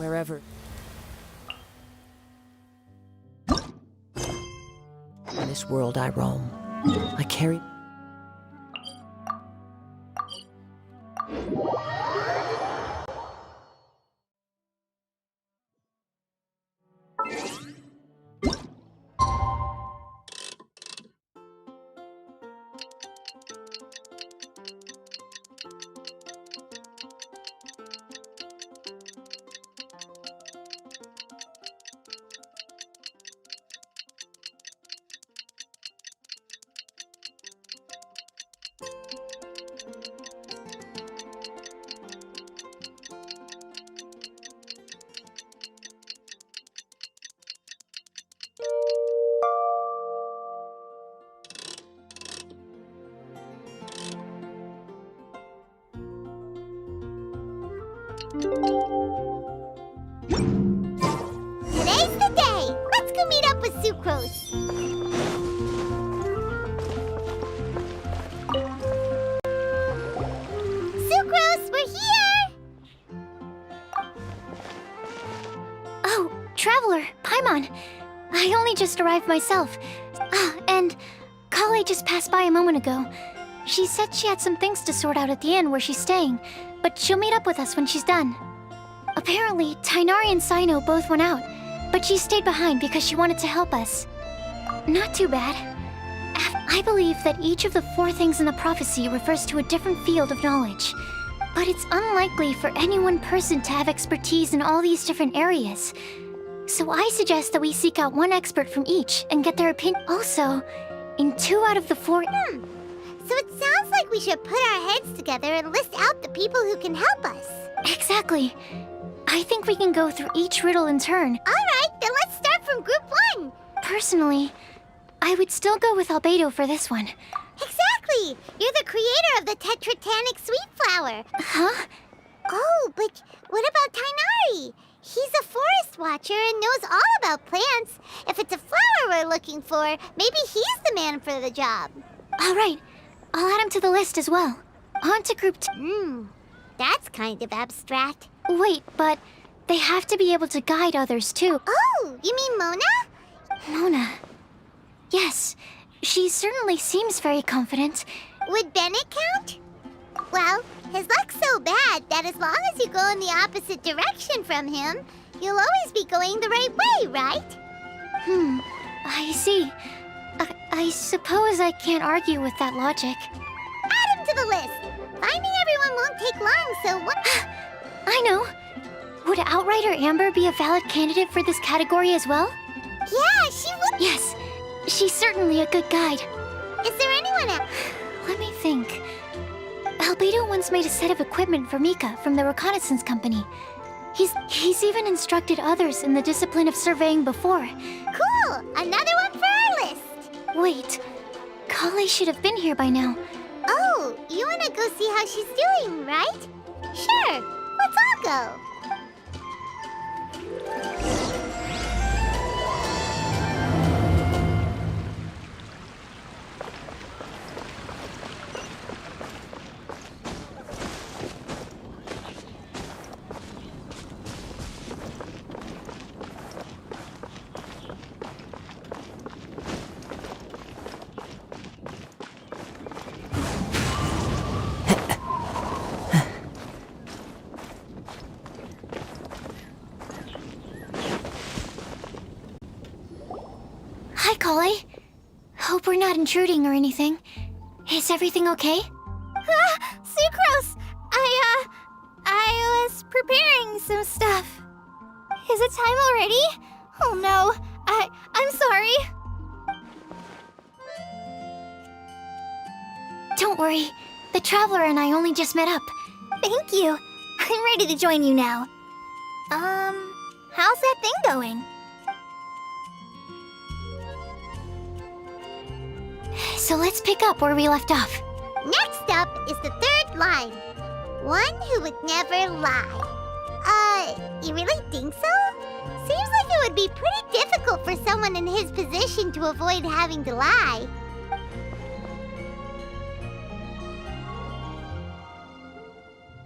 wherever. In this world I roam, I carry... Today's the day! Let's go meet up with Sucrose! Sucrose, we're here! Oh, Traveler, Paimon. I only just arrived myself. And Kale just passed by a moment ago. She said she had some things to sort out at the inn where she's staying, but she'll meet up with us when she's done. Apparently, Tainari and Sino both went out, but she stayed behind because she wanted to help us. Not too bad. I believe that each of the 4 things in the prophecy refers to a different field of knowledge. But it's unlikely for any one person to have expertise in all these different areas. So I suggest that we seek out one expert from each and get their opinion. Also, in 2 out of the 4... So it sounds like we should put our heads together and list out the people who can help us. Exactly. I think we can go through each riddle in turn. Alright, then let's start from group 1. Personally, I would still go with Albedo for this one. Exactly! You're the creator of the Tetratanic sweet flower. Huh? Oh, but what about Tainari? He's a forest watcher and knows all about plants. If it's a flower we're looking for, maybe he's the man for the job. Alright, I'll add him to the list as well. On to group 2. That's kind of abstract. Wait, but they have to be able to guide others too. Oh, you mean Mona? Mona. Yes, she certainly seems very confident. Would Bennett count? Well, his luck's so bad that as long as you go in the opposite direction from him, you'll always be going the right way, right? I see. I suppose I can't argue with that logic. Add him to the list. Finding everyone won't take long, so what? I know. Would Outrider Amber be a valid candidate for this category as well? Yeah, she would. Yes, she's certainly a good guide. Is there anyone else? Let me think. Albedo once made a set of equipment for Mika from the reconnaissance company. He's even instructed others in the discipline of surveying before. Cool! Another one for our list. Wait, Kale should have been here by now. Oh, you wanna go see how she's doing, right? Sure, let's all go. Hi, Kale. Hope we're not intruding or anything. Is everything okay? Sucrose! I was preparing some stuff. Is it time already? Oh no, I'm sorry. Don't worry. The Traveler and I only just met up. Thank you. I'm ready to join you now. How's that thing going? So let's pick up where we left off. Next up is the 3rd line. One who would never lie. You really think so? Seems like it would be pretty difficult for someone in his position to avoid having to lie.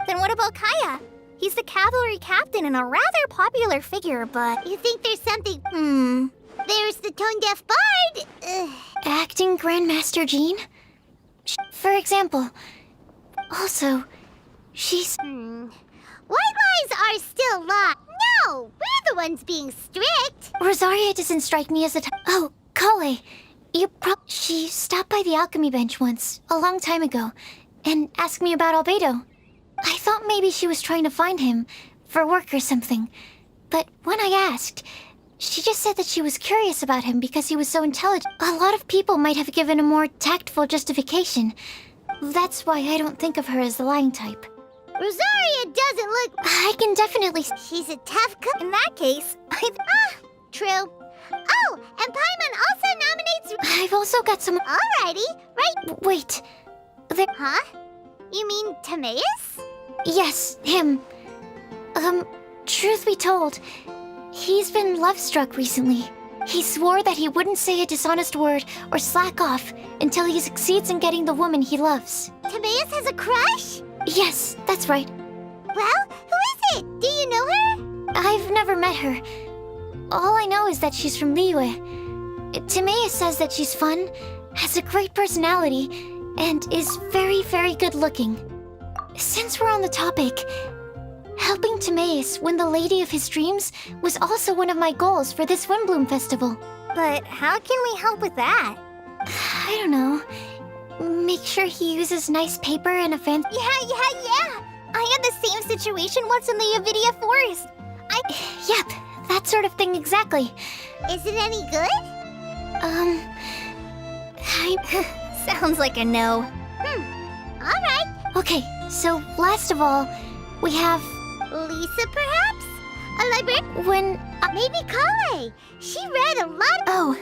Then what about Kaya? He's the cavalry captain and a rather popular figure, but... You think there's something... There's the tone-deaf bard. Ugh. Acting Grandmaster Jean? For example. Also, she's... White lies are still lies. No, we're the ones being strict. Rosaria doesn't strike me as a Oh, Kale. She stopped by the alchemy bench once, a long time ago, and asked me about Albedo. I thought maybe she was trying to find him, for work or something. But when I asked, she just said that she was curious about him because he was so intelligent. A lot of people might have given a more tactful justification. That's why I don't think of her as the lying type. Rosaria doesn't look... I can definitely... She's a tough cook. in that case, True. Oh, and Paimon also nominates... I've also got some... Alrighty, right... Wait. Huh? You mean Timaeus? Yes, him. Truth be told, he's been love-struck recently. He swore that he wouldn't say a dishonest word or slack off until he succeeds in getting the woman he loves. Timaeus has a crush? Yes, that's right. Well, who is it? Do you know her? I've never met her. All I know is that she's from Liyue. Timaeus says that she's fun, has a great personality, and is very, very good-looking. Since we're on the topic, helping Timaeus win the lady of his dreams was also one of my goals for this Windblume festival. but how can we help with that? I don't know. Make sure he uses nice paper and a fan... Yeah. I had the same situation once in the Avidia Forest. Yep, that sort of thing exactly. Is it any good? Sounds like a no. Alright. Okay, so last of all, we have... Lisa, perhaps? A librarian? When... Maybe Kale. She read a lot. Oh,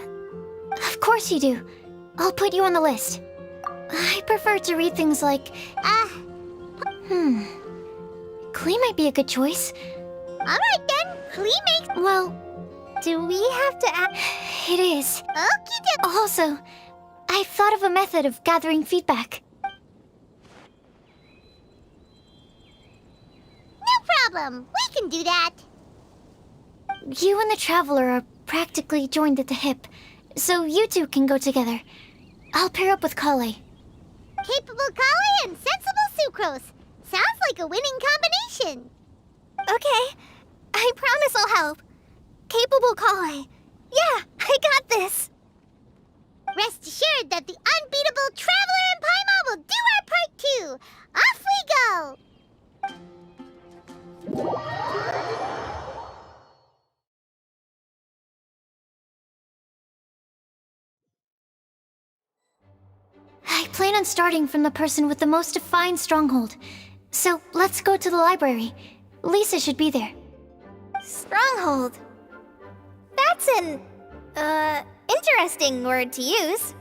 of course you do. I'll put you on the list. I prefer to read things like... Klee might be a good choice. Alright then. Klee makes... Well, Do we have to ask? it is. Okie dokie. Also, I've thought of a method of gathering feedback. No problem. We can do that. You and the Traveler are practically joined at the hip, so you two can go together. I'll pair up with Kale. Capable Kale and sensible Sucrose. Sounds like a winning combination. Okay, I promise I'll help. Capable Kale. Yeah, I got this. Rest assured that the unbeatable Traveler and Paimon will do our part too. Off we go. I plan on starting from the person with the most defined stronghold. So let's go to the library. Lisa should be there. Stronghold. That's an, interesting word to use.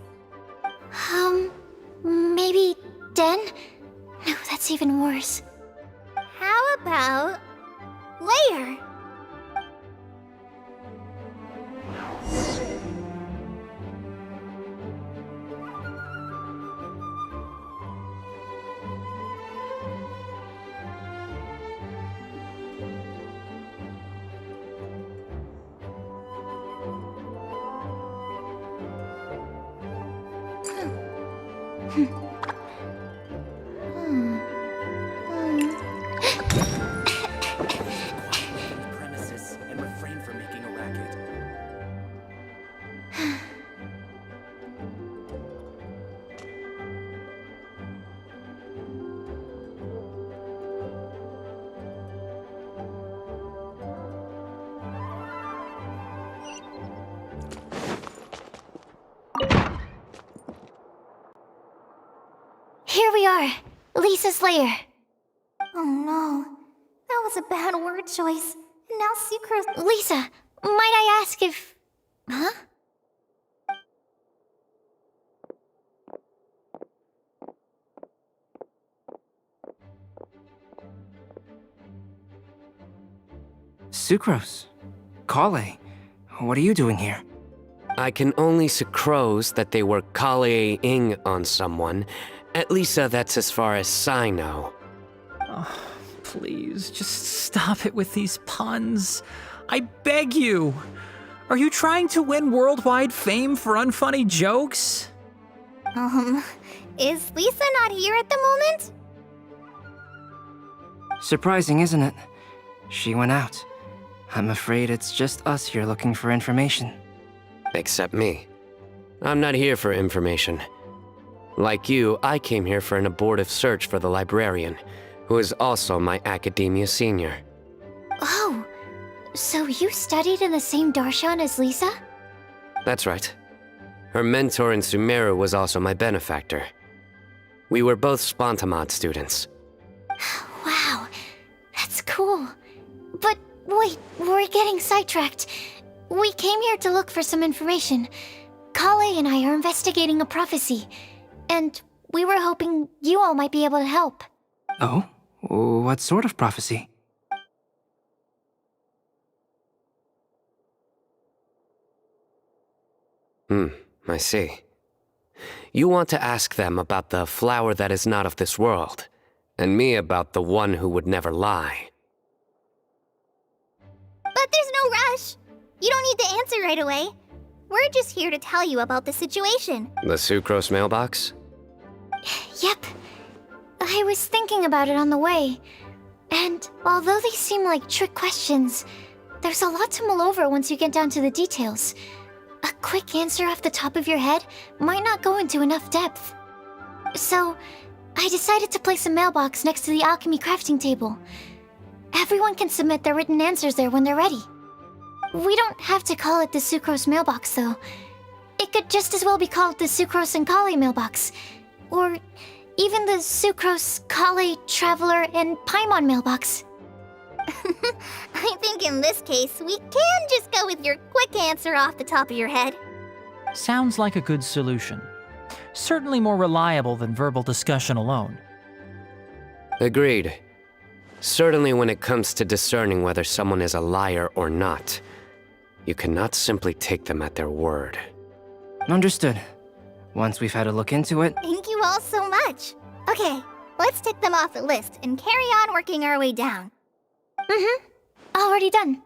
Maybe den? No, that's even worse. How about layer? Premises and refrain from making a racket. Here we are, Lisa's lair. Oh no, that was a bad word choice. And now Sucrose. Lisa, might I ask if... Huh? Sucrose. Kale. What are you doing here? I can only sucrose that they were Kale-ing on someone. At least that's as far as I know. please, just stop it with these puns. I beg you. Are you trying to win worldwide fame for unfunny jokes? Is Lisa not here at the moment? Surprising, isn't it? She went out. I'm afraid it's just us here looking for information. Except me. I'm not here for information. Like you, I came here for an abortive search for the librarian, who is also my academia senior. Oh, so you studied in the same darshan as Lisa? That's right. Her mentor in Sumeru was also my benefactor. We were both Spontamod students. Wow, that's cool. But wait, we're getting sidetracked. We came here to look for some information. Kale and I are investigating a prophecy, and we were hoping you all might be able to help. Oh? What sort of prophecy? I see. You want to ask them about the flower that is not of this world, and me about the one who would never lie. But there's no rush. You don't need to answer right away. We're just here to tell you about the situation. The sucrose mailbox? Yep. I was thinking about it on the way. And although they seem like trick questions, there's a lot to mull over once you get down to the details. A quick answer off the top of your head might not go into enough depth. So, I decided to place a mailbox next to the alchemy crafting table. Everyone can submit their written answers there when they're ready. We don't have to call it the Sucrose mailbox, though. It could just as well be called the Sucrose and Kale mailbox. Or even the Sucrose, Kale, Traveler, and Paimon mailbox. I think in this case, we can just go with your quick answer off the top of your head. Sounds like a good solution. Certainly more reliable than verbal discussion alone. Agreed. Certainly when it comes to discerning whether someone is a liar or not, you cannot simply take them at their word. Understood. Once we've had a look into it... Thank you all so much. Okay, let's tick them off the list and carry on working our way down. Already done.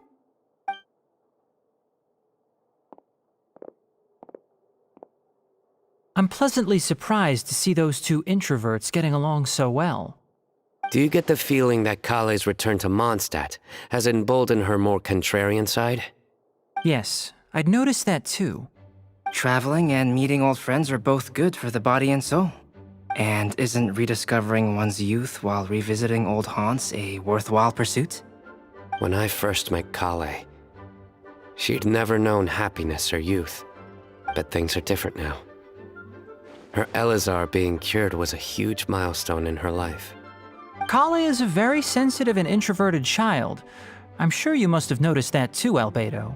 I'm pleasantly surprised to see those two introverts getting along so well. Do you get the feeling that Kale's return to Mondstadt has emboldened her more contrarian side? Yes, I'd noticed that too. Traveling and meeting old friends are both good for the body and soul. And isn't rediscovering one's youth while revisiting old haunts a worthwhile pursuit? When I first met Kale, she'd never known happiness or youth. But things are different now. Her Elazar being cured was a huge milestone in her life. Kale is a very sensitive and introverted child. I'm sure you must have noticed that too, Albedo.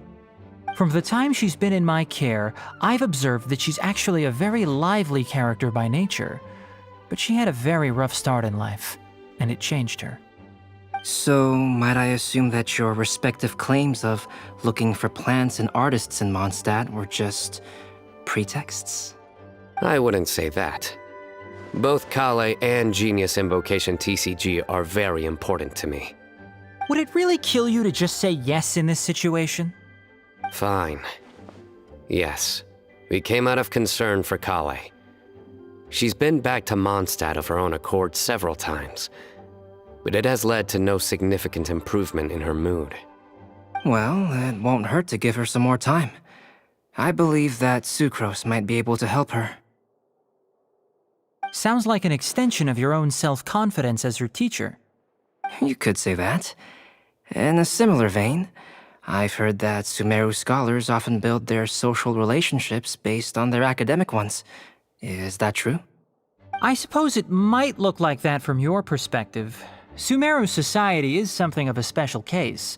From the time she's been in my care, I've observed that she's actually a very lively character by nature. But she had a very rough start in life, and it changed her. So, might I assume that your respective claims of looking for plants and artists in Mondstadt were just pretexts? I wouldn't say that. Both Kale and Genius Invocation TCG are very important to me. Would it really kill you to just say yes in this situation? Fine. Yes, we came out of concern for Kale. She's been back to Mondstadt of her own accord several times, but it has led to no significant improvement in her mood. Well, it won't hurt to give her some more time. I believe that Sucrose might be able to help her. Sounds like an extension of your own self-confidence as her teacher. You could say that. In a similar vein, I've heard that Sumeru scholars often build their social relationships based on their academic ones. Is that true? I suppose it might look like that from your perspective. Sumeru society is something of a special case.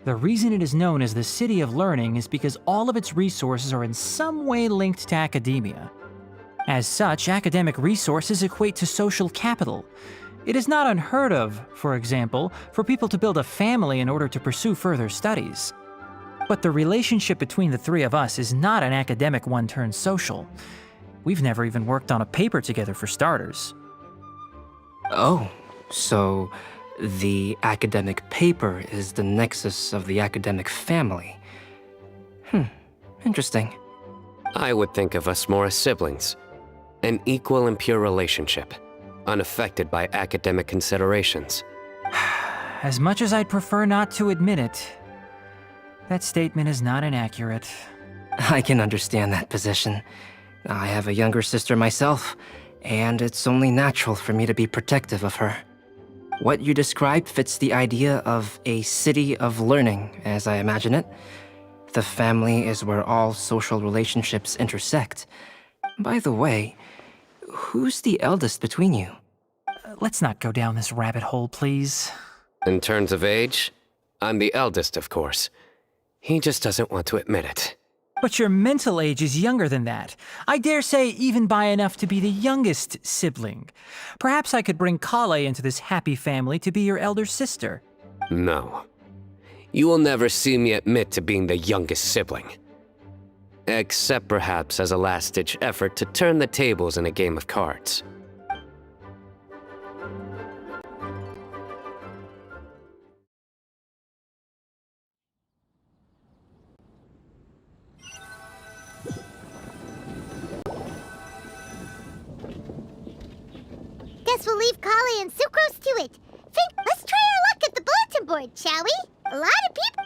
The reason it is known as the City of Learning is because all of its resources are in some way linked to academia. As such, academic resources equate to social capital. It is not unheard of, for example, for people to build a family in order to pursue further studies. But the relationship between the three of us is not an academic one turned social. We've never even worked on a paper together for starters. Oh, so the academic paper is the nexus of the academic family. Interesting. I would think of us more as siblings. An equal and pure relationship, unaffected by academic considerations. As much as I'd prefer not to admit it, that statement is not inaccurate. I can understand that position. I have a younger sister myself, and it's only natural for me to be protective of her. What you described fits the idea of a city of learning, as I imagine it. The family is where all social relationships intersect. By the way, who's the eldest between you? Let's not go down this rabbit hole, please. In terms of age, I'm the eldest, of course. He just doesn't want to admit it. But your mental age is younger than that. I dare say even by enough to be the youngest sibling. Perhaps I could bring Kale into this happy family to be your elder sister. No. You will never see me admit to being the youngest sibling. Except perhaps as a last-ditch effort to turn the tables in a game of cards. Guess we'll leave Kale and Sucrose to it. Fink, let's try our luck at the bulletin board, shall we? A lot of people...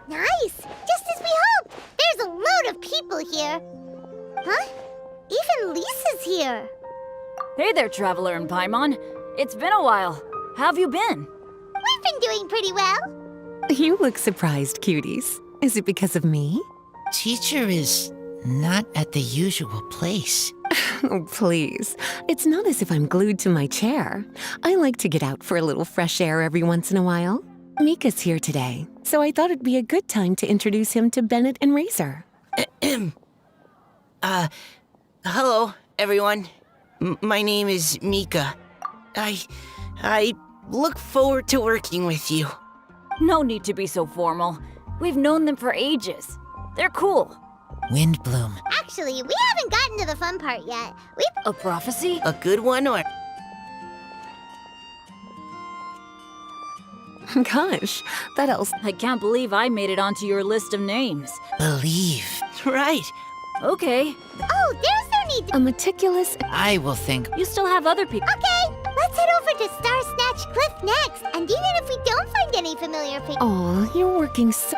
Nice! Just as we hoped! There's a load of people here. Huh? Even Lisa's here. Hey there, Traveler and Paimon. It's been a while. How have you been? We've been doing pretty well. You look surprised, cuties. Is it because of me? Teacher is not at the usual place. Oh, please. It's not as if I'm glued to my chair. I like to get out for a little fresh air every once in a while. Mika's here today, so I thought it'd be a good time to introduce him to Bennett and Razor. Hello, everyone. My name is Mika. I look forward to working with you. No need to be so formal. We've known them for ages. They're cool. Windblume. Actually, we haven't gotten to the fun part yet. A prophecy? A good one or... Gosh, that else. I can't believe I made it onto your list of names. Believe. Right. Okay. Oh, there's no need to... A meticulous. I will think. You still have other people. Okay, let's head over to Star Snatch Cliff next. And even if we don't find any familiar people... Aw, you're working so.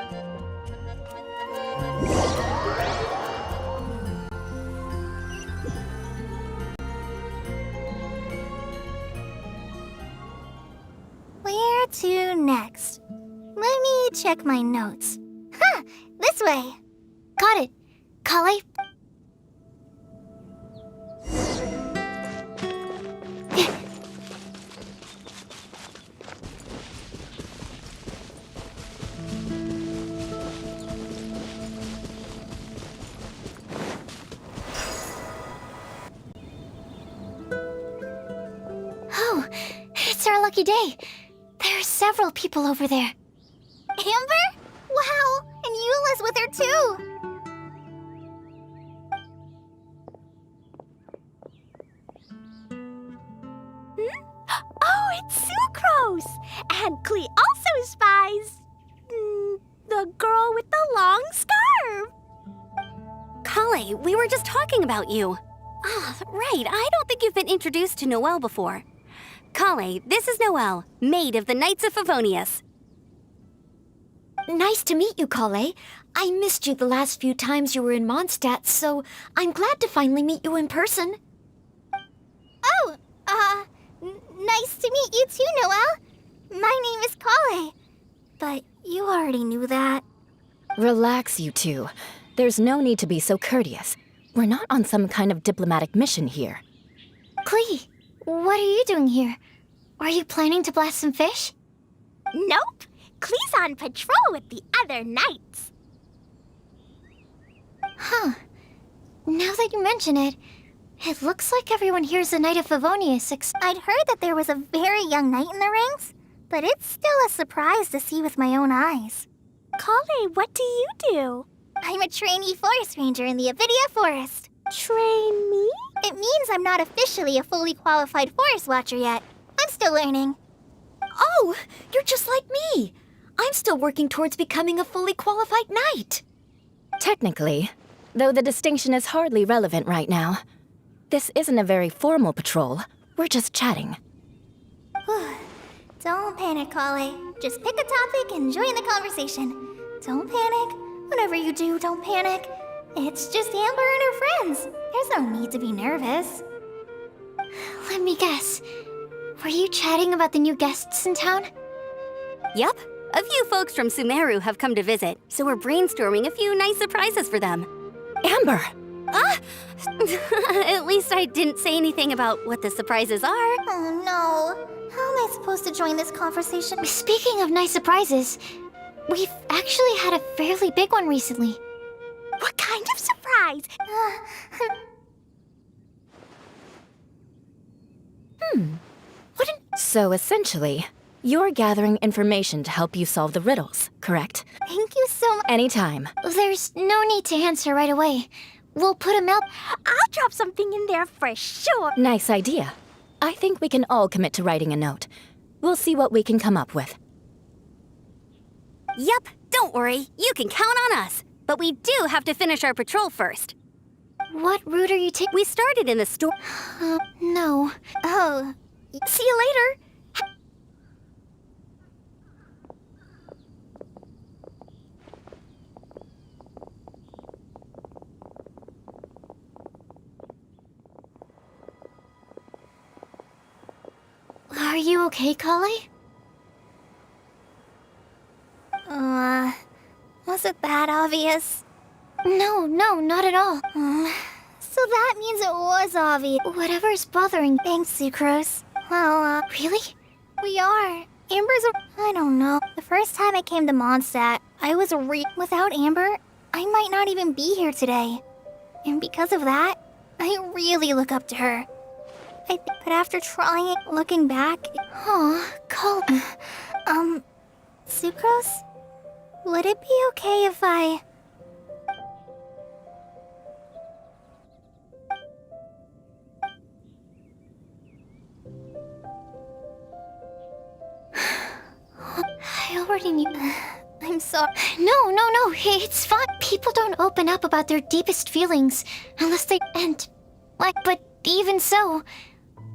Where to next? Let me check my notes. Huh, this way. Got it. Kale? Oh, it's our lucky day. There are several people over there. Amber? Wow, and Eula's with her too. Oh, it's Sucrose! And Klee also spies the girl with the long scarf. Kale, we were just talking about you. Ah, right. I don't think you've been introduced to Noelle before. Kale, this is Noelle, maid of the Knights of Favonius. Nice to meet you, Kale. I missed you the last few times you were in Mondstadt, so I'm glad to finally meet you in person. Oh, nice to meet you too, Noelle. My name is Kale. But you already knew that. Relax, you two. There's no need to be so courteous. We're not on some kind of diplomatic mission here. Klee, what are you doing here? Are you planning to blast some fish? Nope. Klee's on patrol with the other knights. Huh. Now that you mention it, It looks like everyone here is a Knight of Favonius, I'd heard that there was a very young knight in the ranks, but it's still a surprise to see with my own eyes. Kale, what do you do? I'm a trainee forest ranger in the Avidia Forest. Trainee? It means I'm not officially a fully qualified forest watcher yet. I'm still learning. Oh, you're just like me. I'm still working towards becoming a fully qualified knight. Technically, though the distinction is hardly relevant right now. This isn't a very formal patrol. We're just chatting. Don't panic, Kale. Just pick a topic and join the conversation. Don't panic. Whatever you do, don't panic. It's just Amber and her friends. There's no need to be nervous. Let me guess. Were you chatting about the new guests in town? Yup. A few folks from Sumeru have come to visit, so we're brainstorming a few nice surprises for them. Amber! At least I didn't say anything about what the surprises are. Oh no. How am I supposed to join this conversation? Speaking of nice surprises, we've actually had a fairly big one recently. What kind of surprise? So essentially, you're gathering information to help you solve the riddles, correct? Thank you so much. Anytime. There's no need to answer right away. We'll put a mail. I'll drop something in there for sure. Nice idea. I think we can all commit to writing a note. We'll see what we can come up with. Yup, don't worry. You can count on us. But we do have to finish our patrol first. What route are you taking? We started in the store. No. Oh, see you later. Are you okay, Kale? Was it that obvious? No, not at all. So that means it was obvious. Whatever's bothering. Thanks, Sucrose. Well, Really? we are. Amber's I don't know. The first time I came to Mondstadt, I was without Amber, I might not even be here today. And because of that, I really look up to her. But after trying, looking back... Aw, Kale. Sucrose? Would it be okay if I... I already knew. I'm sorry. No, it's fine. People don't open up about their deepest feelings unless they... But even so,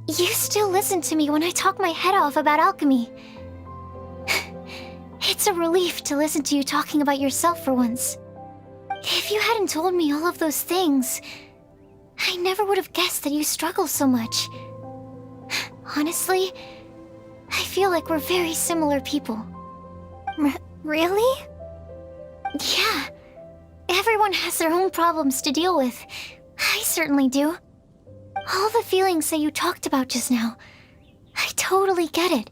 you still listen to me when I talk my head off about alchemy. It's a relief to listen to you talking about yourself for once. If you hadn't told me all of those things, I never would have guessed that you struggle so much. Honestly, I feel like we're very similar people. Really? Yeah. Everyone has their own problems to deal with. I certainly do. All the feelings that you talked about just now, I totally get it.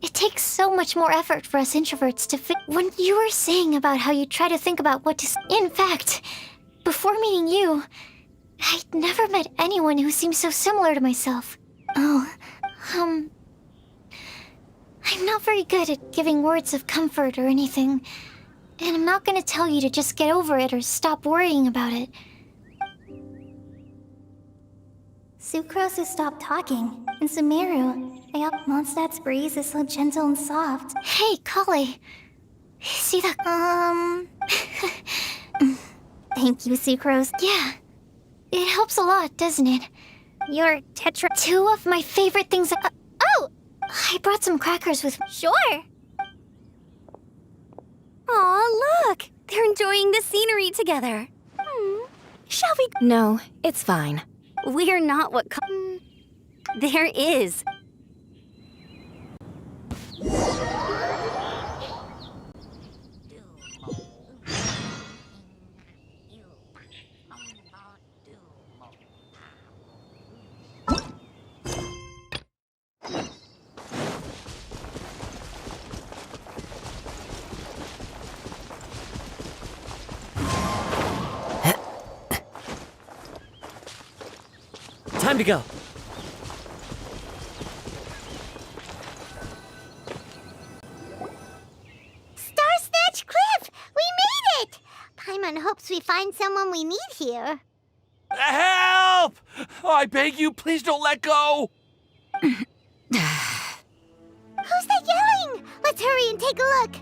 It takes so much more effort for us introverts to fit. When you were saying about how you try to think about what to in fact, before meeting you, I'd never met anyone who seemed so similar to myself. Oh, I'm not very good at giving words of comfort or anything, and I'm not gonna tell you to just get over it or stop worrying about it. Sucrose has stopped talking. In Sumeru, Mondstadt's breeze is so gentle and soft. Hey, Kale. See that? Thank you, Sucrose. Yeah. It helps a lot, doesn't it? Your tetra... Two of my favorite things... Oh! I brought some crackers with me. Sure! Aw, look! They're enjoying the scenery together. Shall we... No, it's fine. We're not what there is. Time to go. Star Snatch Cliff! We made it! Paimon hopes we find someone we need here. Help! I beg you, please don't let go! Who's that yelling? Let's hurry and take a look.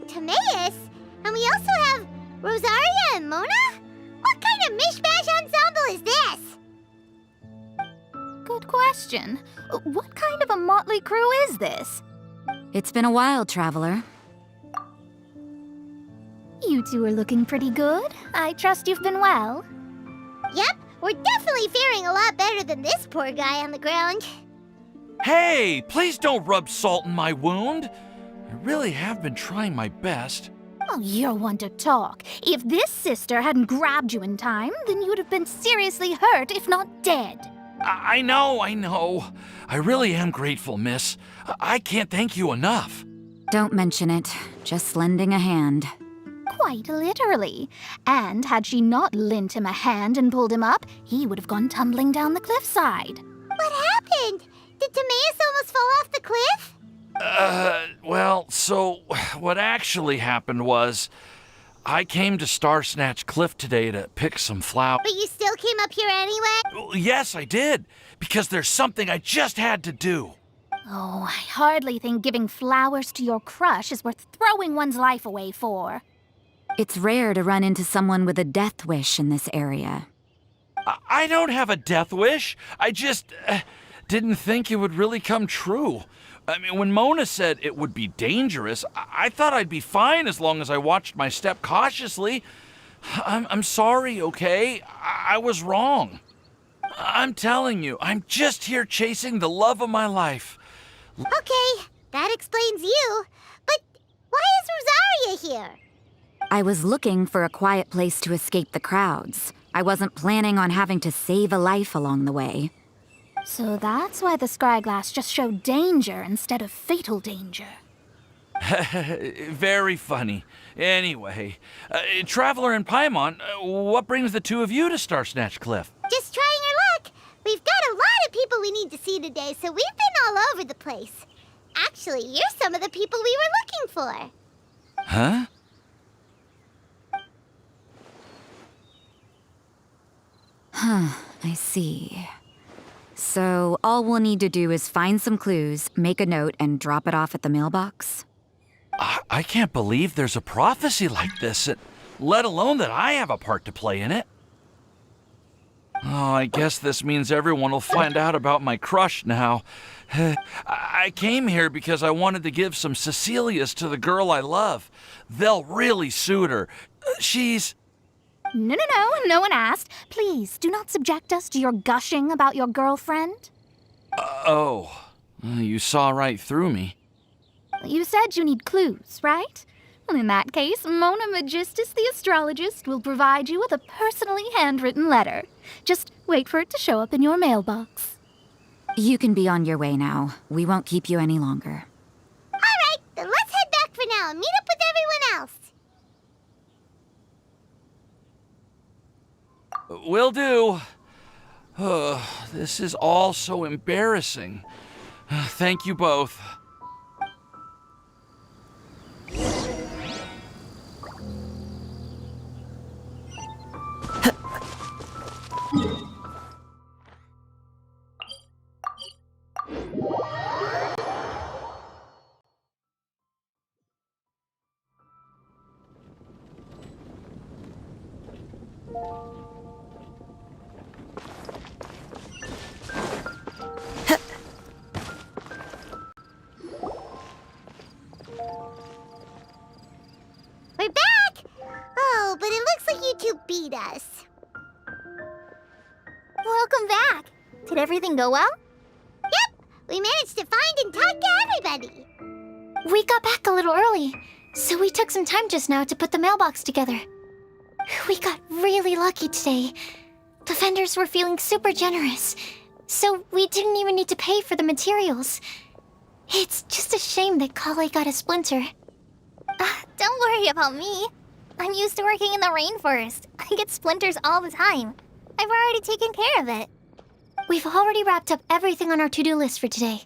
Timaeus? And we also have Rosaria and Mona? What kind of mishmash ensemble is this? Good question. What kind of a motley crew is this? It's been a while, Traveler. You two are looking pretty good. I trust you've been well. Yep, we're definitely faring a lot better than this poor guy on the ground. Hey, please don't rub salt in my wound. I really have been trying my best. Oh, you're one to talk. If this sister hadn't grabbed you in time, then you'd have been seriously hurt, if not dead. I know. I really am grateful, miss. I can't thank you enough. Don't mention it. Just lending a hand. Quite literally. And had she not lent him a hand and pulled him up, he would have gone tumbling down the cliffside. What happened? Did Timaeus almost fall off the cliff? Well, so what actually happened was I came to Star Snatch Cliff today to pick some flowers. But you still came up here anyway? Yes, I did, because there's something I just had to do. Oh, I hardly think giving flowers to your crush is worth throwing one's life away for. It's rare to run into someone with a death wish in this area. I don't have a death wish. I just didn't think it would really come true. I mean, when Mona said it would be dangerous, I thought I'd be fine as long as I watched my step cautiously. I'm sorry, okay? I was wrong. I'm telling you, I'm just here chasing the love of my life. Okay, that explains you. But why is Rosaria here? I was looking for a quiet place to escape the crowds. I wasn't planning on having to save a life along the way. So that's why the scryglass just showed danger instead of fatal danger. Very funny. Anyway, Traveler and Paimon, what brings the two of you to Star Snatch Cliff? Just trying our luck. We've got a lot of people we need to see today, so we've been all over the place. Actually, you're some of the people we were looking for. Huh? I see. So all we'll need to do is find some clues, make a note, and drop it off at the mailbox? I can't believe there's a prophecy like this, let alone that I have a part to play in it. Oh, I guess this means everyone will find out about my crush now. I came here because I wanted to give some Cecilias to the girl I love. They'll really suit her. She's... No one asked. Please, do not subject us to your gushing about your girlfriend. You saw right through me. You said you need clues, right? Well, in that case, Mona Magistus the astrologist will provide you with a personally handwritten letter. Just wait for it to show up in your mailbox. You can be on your way now. We won't keep you any longer. All right, then let's head back for now and meet up with everyone else. Will do. This is all so embarrassing. Thank you both. We're back! Oh, but it looks like you two beat us. Welcome back. Did everything go well? Yep, we managed to find and talk to everybody. We got back a little early, so we took some time just now to put the mailbox together. We got really lucky today. The vendors were feeling super generous, so we didn't even need to pay for the materials. It's just a shame that Kale got a splinter. Don't worry about me. I'm used to working in the rainforest. I get splinters all the time. I've already taken care of it. We've already wrapped up everything on our to-do list for today.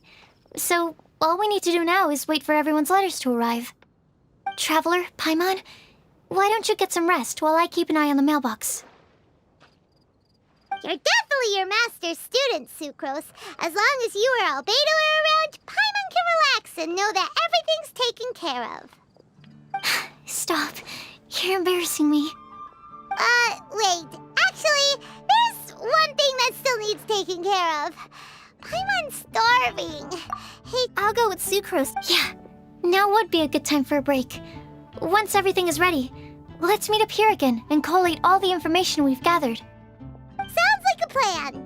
So, all we need to do now is wait for everyone's letters to arrive. Traveler, Paimon, why don't you get some rest while I keep an eye on the mailbox? You're definitely your master's student, Sucrose. As long as you or Albedo are around, Paimon can relax and know that everything's taken care of. Stop. You're embarrassing me. Wait. Actually, there's one thing that still needs taking care of. Paimon's starving. Hey, I'll go with Sucrose. Yeah, now would be a good time for a break. Once everything is ready, let's meet up here again and collate all the information we've gathered. sounds like a plan.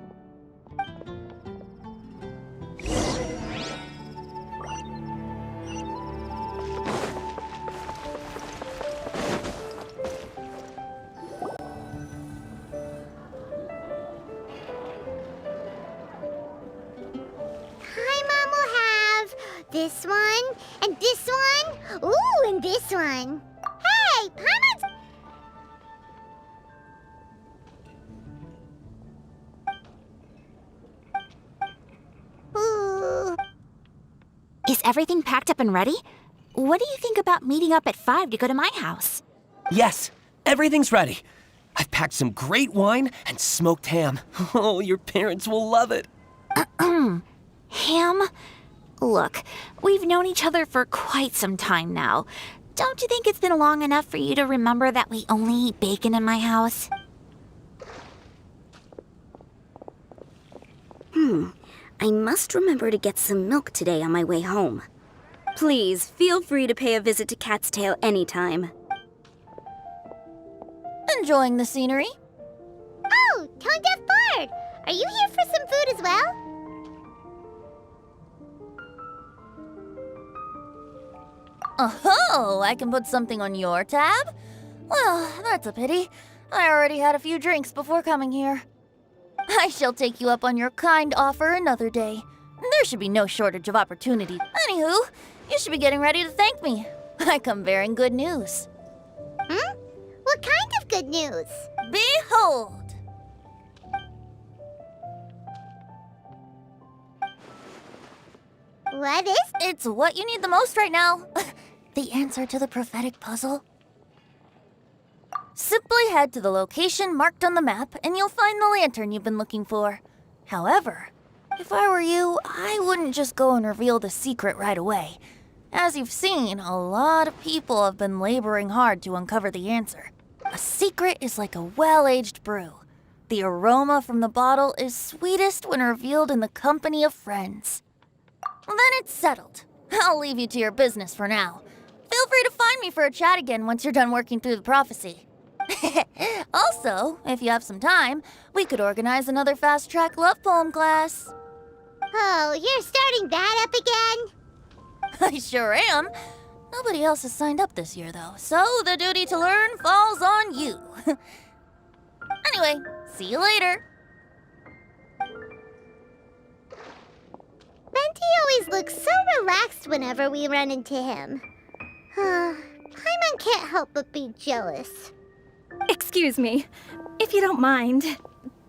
This one, and this one. Ooh, and this one. Hey, Paimon's... Ooh. Is everything packed up and ready? What do you think about meeting up at 5 to go to my house? Yes, everything's ready. I've packed some great wine and smoked ham. Oh, your parents will love it. Ham? Look, we've known each other for quite some time now. Don't you think it's been long enough for you to remember that we only eat bacon in my house? I must remember to get some milk today on my way home. Please, feel free to pay a visit to Cat's Tail anytime. Enjoying the scenery? Oh, Tone Deaf Bard! Are you here for some food as well? Oh, I can put something on your tab? Well, that's a pity. I already had a few drinks before coming here. I shall take you up on your kind offer another day. There should be no shortage of opportunity. Anywho, you should be getting ready to thank me. I come bearing good news. What kind of good news? Behold! What is? It's what you need the most right now. The answer to the prophetic puzzle. Simply head to the location marked on the map and you'll find the lantern you've been looking for. However, if I were you, I wouldn't just go and reveal the secret right away. As you've seen, a lot of people have been laboring hard to uncover the answer. A secret is like a well-aged brew. The aroma from the bottle is sweetest when revealed in the company of friends. Then it's settled. I'll leave you to your business for now. Feel free to find me for a chat again once you're done working through the prophecy. Also, if you have some time, we could organize another fast-track love poem class. Oh, you're starting that up again? I sure am. Nobody else has signed up this year, though, so the duty to learn falls on you. Anyway, see you later. Venti always looks so relaxed whenever we run into him. Paimon can't help but be jealous. Excuse me, if you don't mind,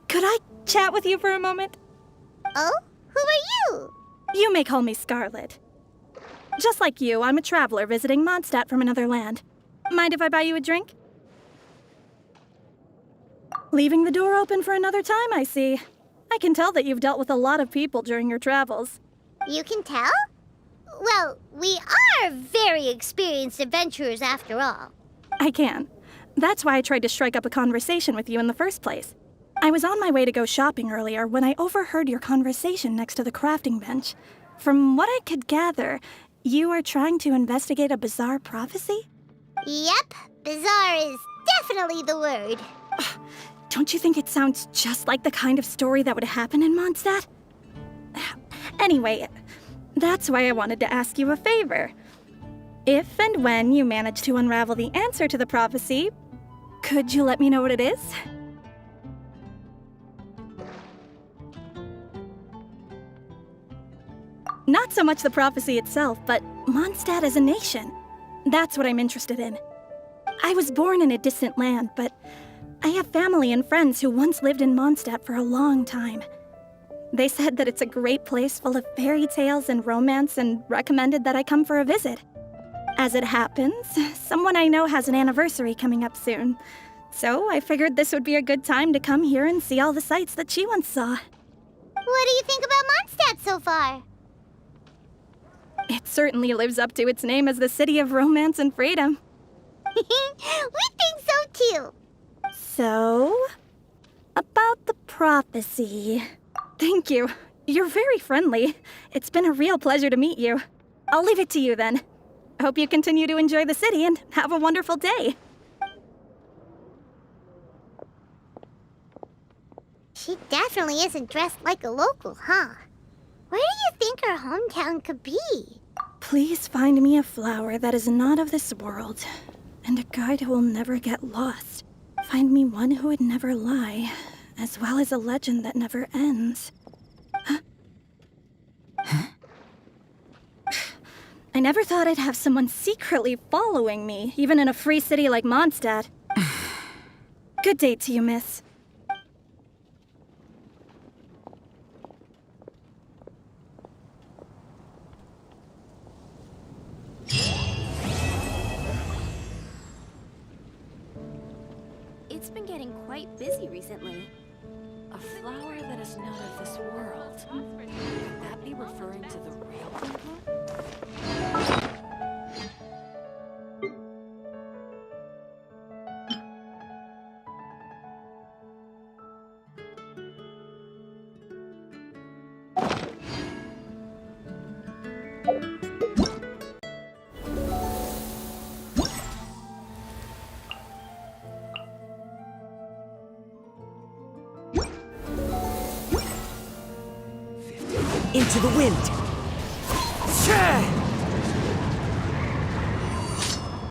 could I chat with you for a moment? Oh? Who are you? You may call me Scarlet. Just like you, I'm a traveler visiting Mondstadt from another land. Mind if I buy you a drink? Leaving the door open for another time, I see. I can tell that you've dealt with a lot of people during your travels. You can tell? Well, we are very experienced adventurers after all. I can. That's why I tried to strike up a conversation with you in the first place. I was on my way to go shopping earlier when I overheard your conversation next to the crafting bench. From what I could gather, you are trying to investigate a bizarre prophecy? Yep, bizarre is definitely the word. Don't you think it sounds just like the kind of story that would happen in Mondstadt? Anyway, that's why I wanted to ask you a favor. If and when you manage to unravel the answer to the prophecy, could you let me know what it is? Not so much the prophecy itself, but Mondstadt as a nation. That's what I'm interested in. I was born in a distant land, but I have family and friends who once lived in Mondstadt for a long time. They said that it's a great place full of fairy tales and romance and recommended that I come for a visit. As it happens, someone I know has an anniversary coming up soon. So I figured this would be a good time to come here and see all the sights that she once saw. What do you think about Mondstadt so far? It certainly lives up to its name as the city of romance and freedom. We think so too. So, about the prophecy. Thank you. You're very friendly. It's been a real pleasure to meet you. I'll leave it to you then. Hope you continue to enjoy the city and have a wonderful day. She definitely isn't dressed like a local, huh? Where do you think her hometown could be? Please find me a flower that is not of this world, and a guide who will never get lost. Find me one who would never lie, as well as a legend that never ends. Huh? I never thought I'd have someone secretly following me, even in a free city like Mondstadt. Good day to you, miss. It's been getting quite busy recently. A flower that is not of this world. Could that be referring to the real Windblume? Into the wind! Shah!